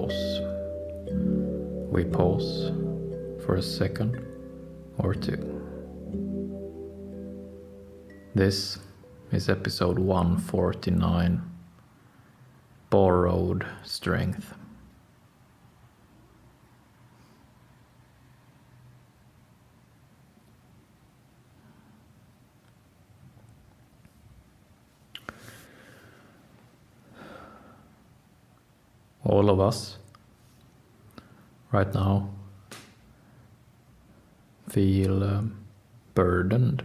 pause. We pause for a second or two. This is episode 149, Borrowed Strength. All of us right now feel burdened.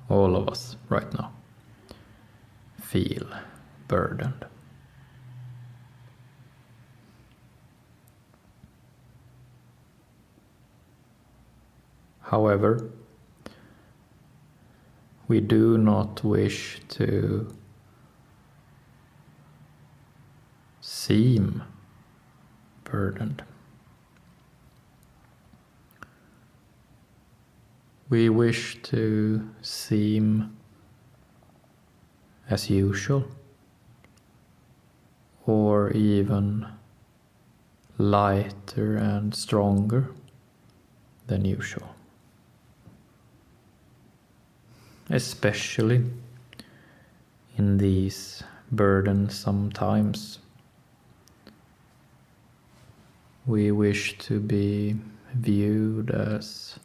All of us right now feel burdened. However, we do not wish to seem burdened. We wish to seem as usual, or even lighter and stronger than usual. Especially in these burdensome times, we wish to be viewed as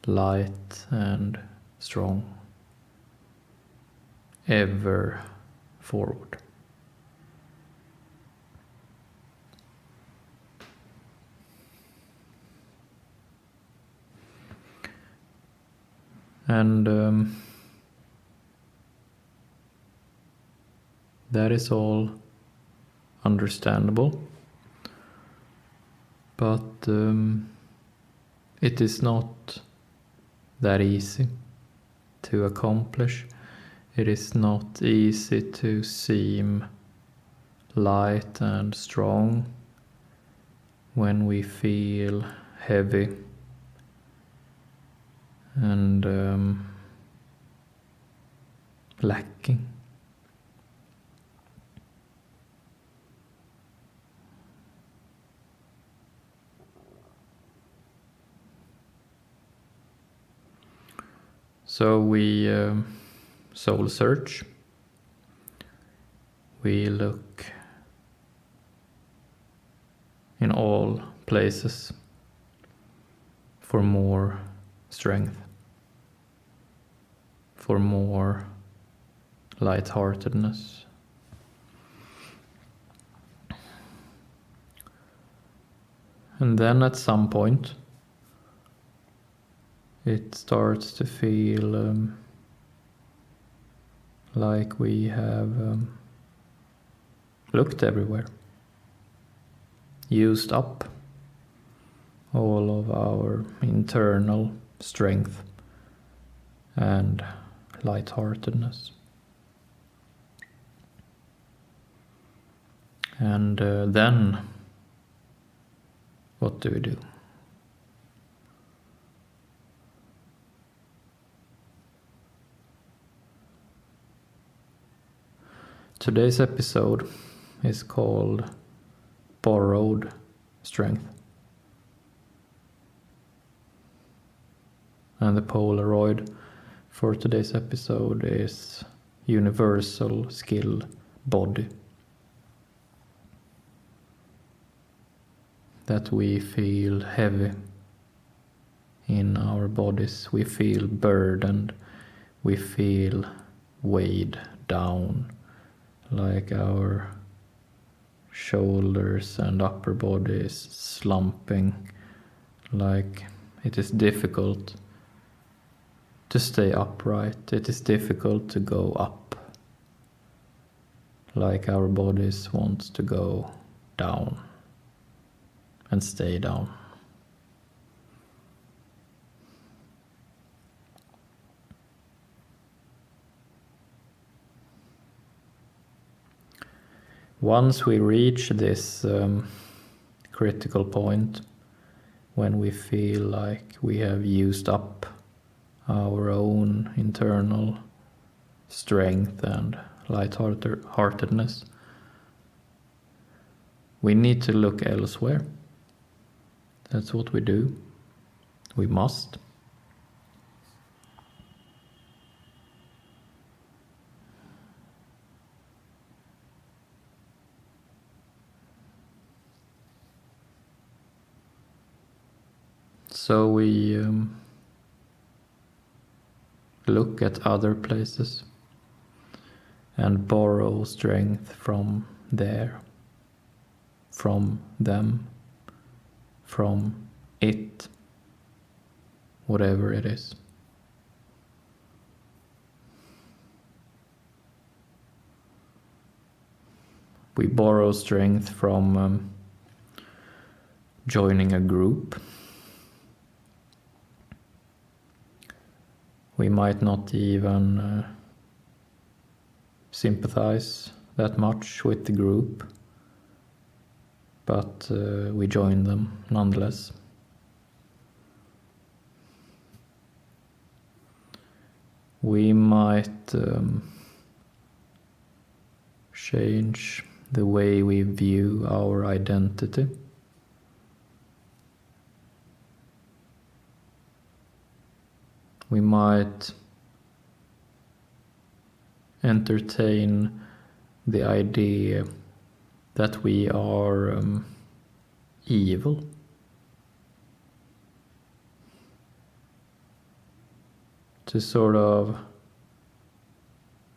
light and strong, ever forward. And that is all understandable, but it is not that easy to accomplish. It is not easy to seem light and strong when we feel heavy and lacking. So we soul search. We look in all places for more strength, for more lightheartedness. And then at some point, it starts to feel like we have looked everywhere, used up all of our internal strength and lightheartedness. And then, what do we do? Today's episode is called Borrowed Strength. And the Polaroid for today's episode is Universal Skill Body. That we feel heavy in our bodies, we feel burdened, we feel weighed down, like our shoulders and upper body is slumping, like it is difficult to stay upright, it is difficult to go up, like our bodies want to go down and stay down. Once we reach this critical point, when we feel like we have used up our own internal strength and lightheartedness. We need to look elsewhere. That's what we do. We must. So we look at other places and borrow strength from there, from them, from it, whatever it is. We borrow strength from joining a group. We might not even sympathize that much with the group, but we join them nonetheless. We might change the way we view our identity. We might entertain the idea that we are evil. To sort of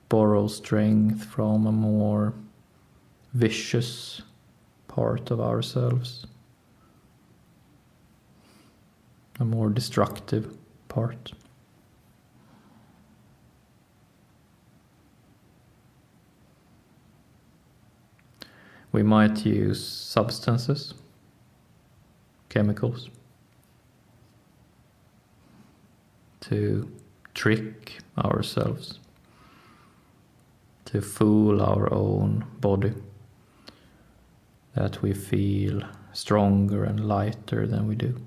borrow strength from a more vicious part of ourselves, a more destructive part. We might use substances, chemicals, to trick ourselves, to fool our own body, that we feel stronger and lighter than we do.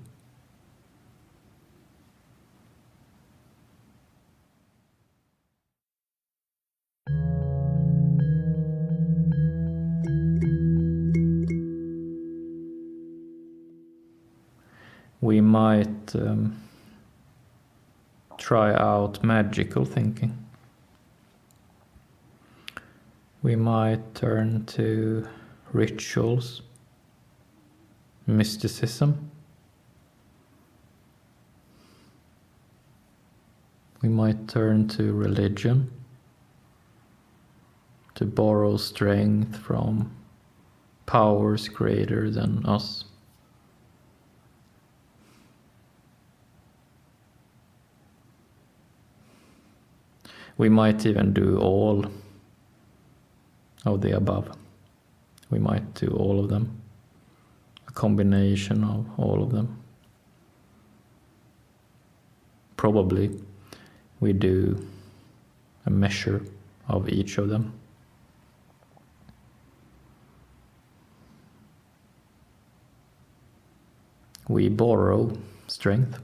We might try out magical thinking. We might turn to rituals, mysticism. We might turn to religion to borrow strength from powers greater than us. We might even do all of the above. We might do all of them, a combination of all of them. Probably we do a measure of each of them. We borrow strength.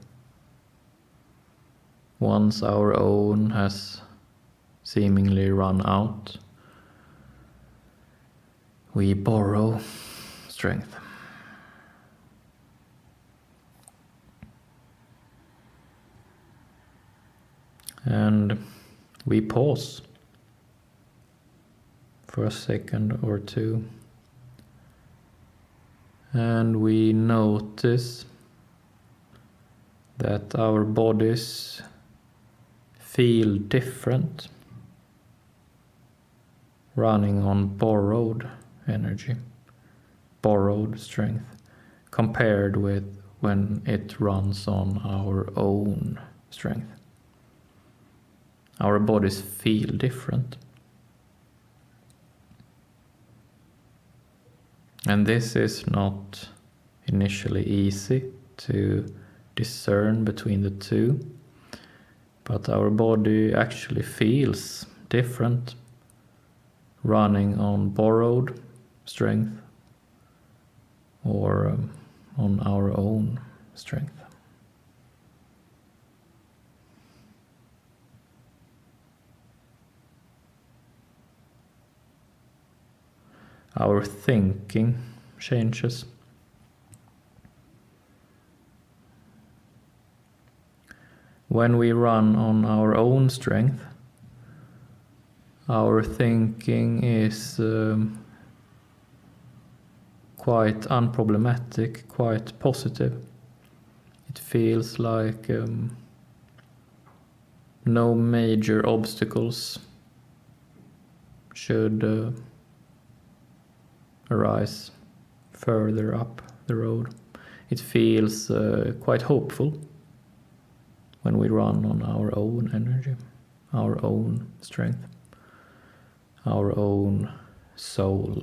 Once our own has seemingly run out, we borrow strength. And we pause for a second or two, and we notice that our bodies feel different, running on borrowed energy, borrowed strength, compared with when it runs on our own strength. Our bodies feel different. And this is not initially easy to discern between the two, but our body actually feels different running on borrowed strength or on our own strength. Our thinking changes. When we run on our own strength, our thinking is quite unproblematic, quite positive. It feels like no major obstacles should arise further up the road. It feels quite hopeful when we run on our own energy, our own strength, our own soul.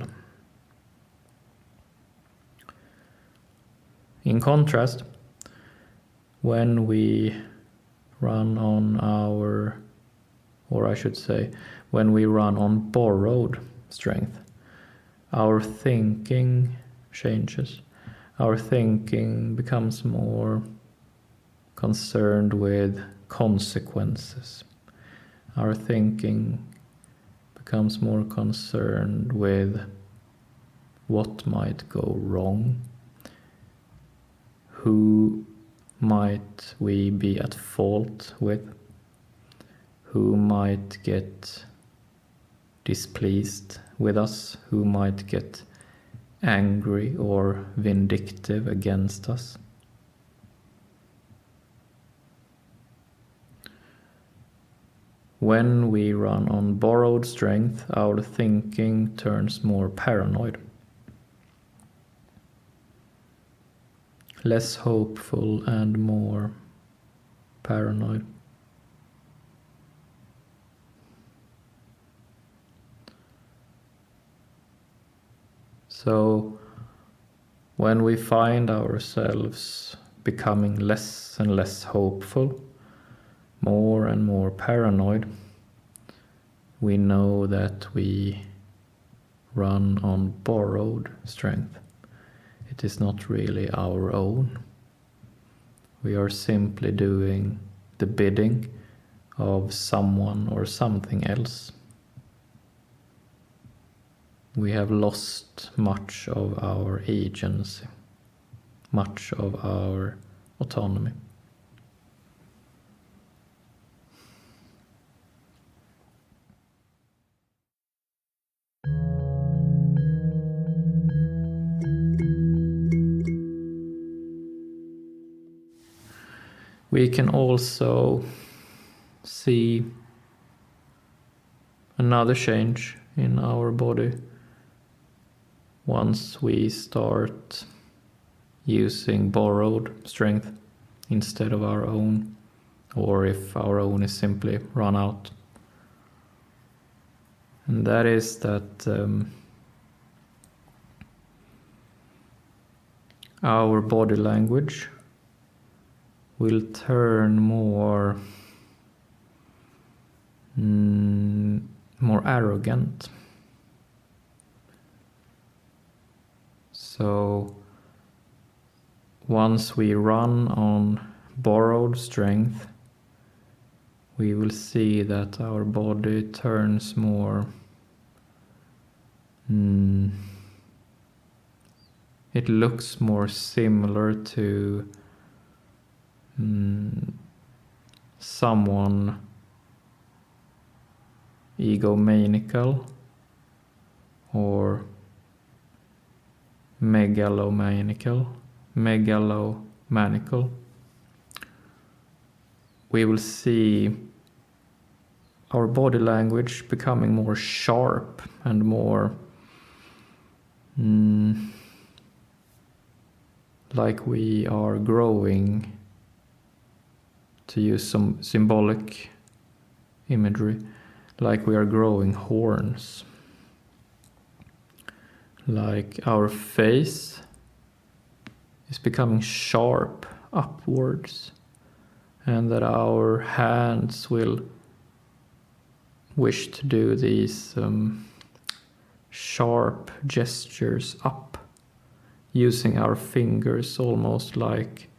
In contrast, when we run on our, or I should say, when we run on borrowed strength, our thinking changes. Our thinking becomes more concerned with consequences. Our thinking becomes more concerned with what might go wrong. Who might we be at fault with? Who might get displeased with us? Who might get angry or vindictive against us? When we run on borrowed strength, our thinking turns more paranoid, less hopeful and more paranoid. So when we find ourselves becoming less and less hopeful, more and more paranoid, we know that we run on borrowed strength. It is not really our own. We are simply doing the bidding of someone or something else. We have lost much of our agency, much of our autonomy. We can also see another change in our body once we start using borrowed strength instead of our own, or if our own is simply run out. And that is that our body language will turn more arrogant. So once we run on borrowed strength, we will see that our body turns more it looks more similar to someone egomaniacal or megalomaniacal. We will see our body language becoming more sharp and more like we are growing, to use some symbolic imagery, like we are growing horns. Like our face is becoming sharp upwards, and that our hands will wish to do these sharp gestures up, using our fingers almost like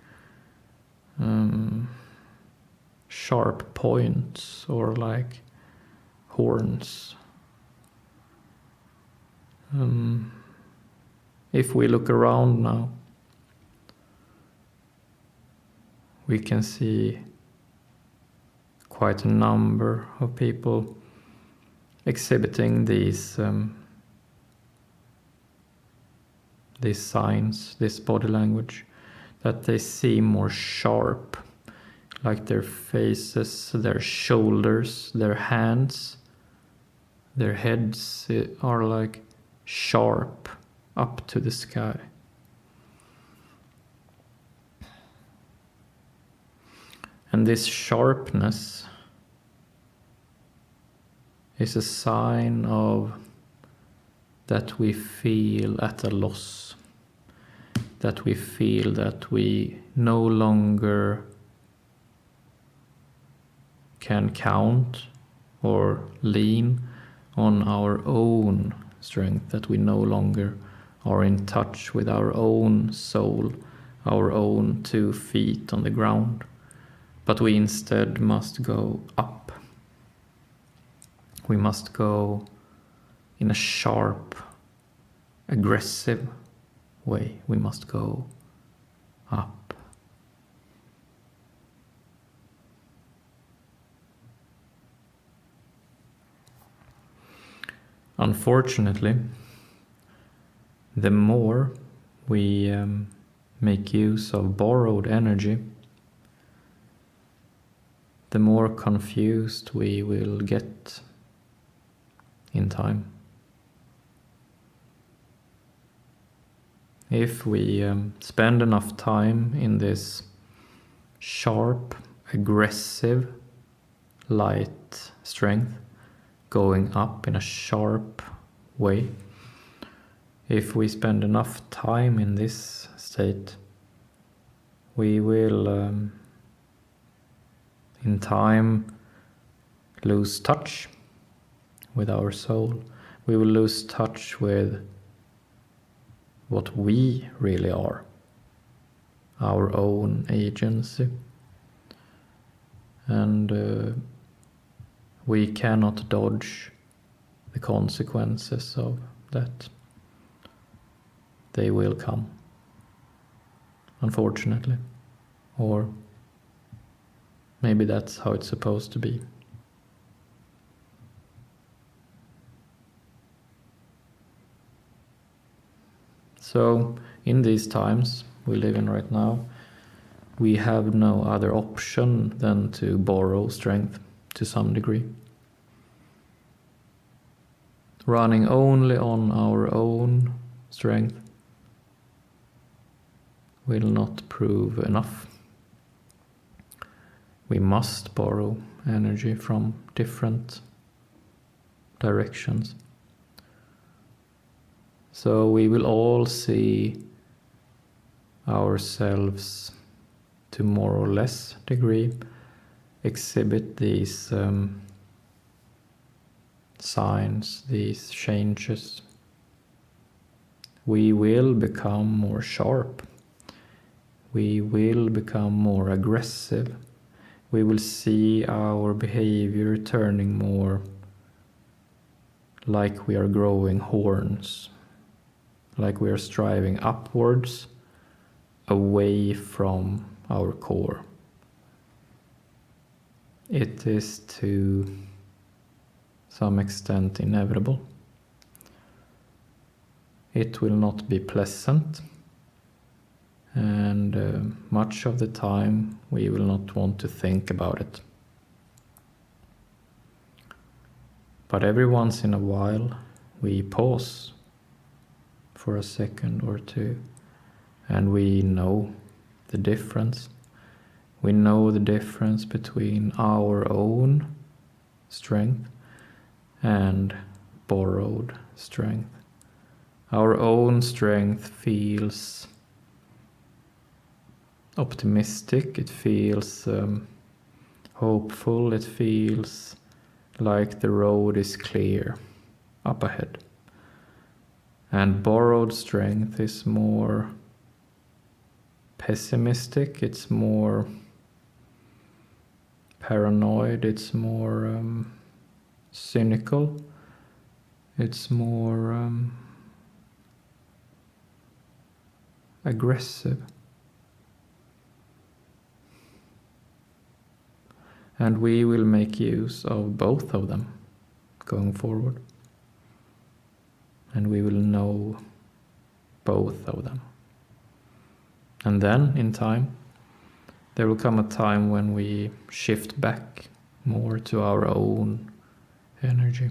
sharp points or like horns. If we look around now, we can see quite a number of people exhibiting these signs, this body language, that they seem more sharp, like their faces, their shoulders, their hands, their heads are like sharp up to the sky. And this sharpness is a sign of that we feel at a loss, that we feel that we no longer can count or lean on our own strength, that we no longer are in touch with our own soul, our own 2 feet on the ground, but we instead must go up. We must go in a sharp, aggressive way. We must go up. Unfortunately, the more we make use of borrowed energy, the more confused we will get in time. If we spend enough time in this sharp, aggressive, light strength, going up in a sharp way, if we spend enough time in this state, we will in time lose touch with our soul. We will lose touch with what we really are, our own agency. And we cannot dodge the consequences of that. They will come, unfortunately. Or maybe that's how it's supposed to be. So, in these times we live in right now, we have no other option than to borrow strength to some degree. Running only on our own strength will not prove enough. We must borrow energy from different directions. So we will all see ourselves to more or less degree exhibit these signs, these changes. We will become more sharp. We will become more aggressive. We will see our behavior turning more like we are growing horns, like we are striving upwards, away from our core. It is to some extent inevitable. It will not be pleasant, and much of the time we will not want to think about it. But every once in a while we pause for a second or two, and we know the difference. We know the difference between our own strength and borrowed strength. Our own strength feels optimistic, it feels hopeful, it feels like the road is clear up ahead. And borrowed strength is more pessimistic, it's more paranoid, it's more cynical, it's more aggressive. And we will make use of both of them going forward. And we will know both of them. And then, in time, there will come a time when we shift back more to our own energy.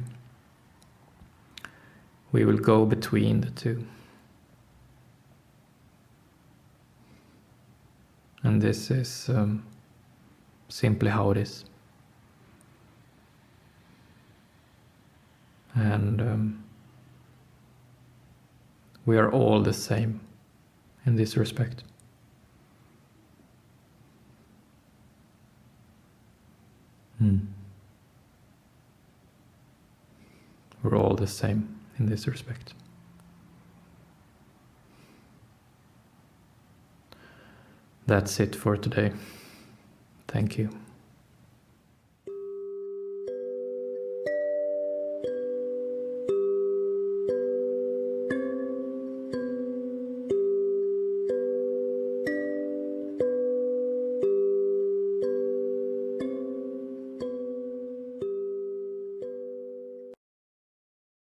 We will go between the two. And this is simply how it is. And we are all the same in this respect. We're all the same in this respect. That's it for today. Thank you.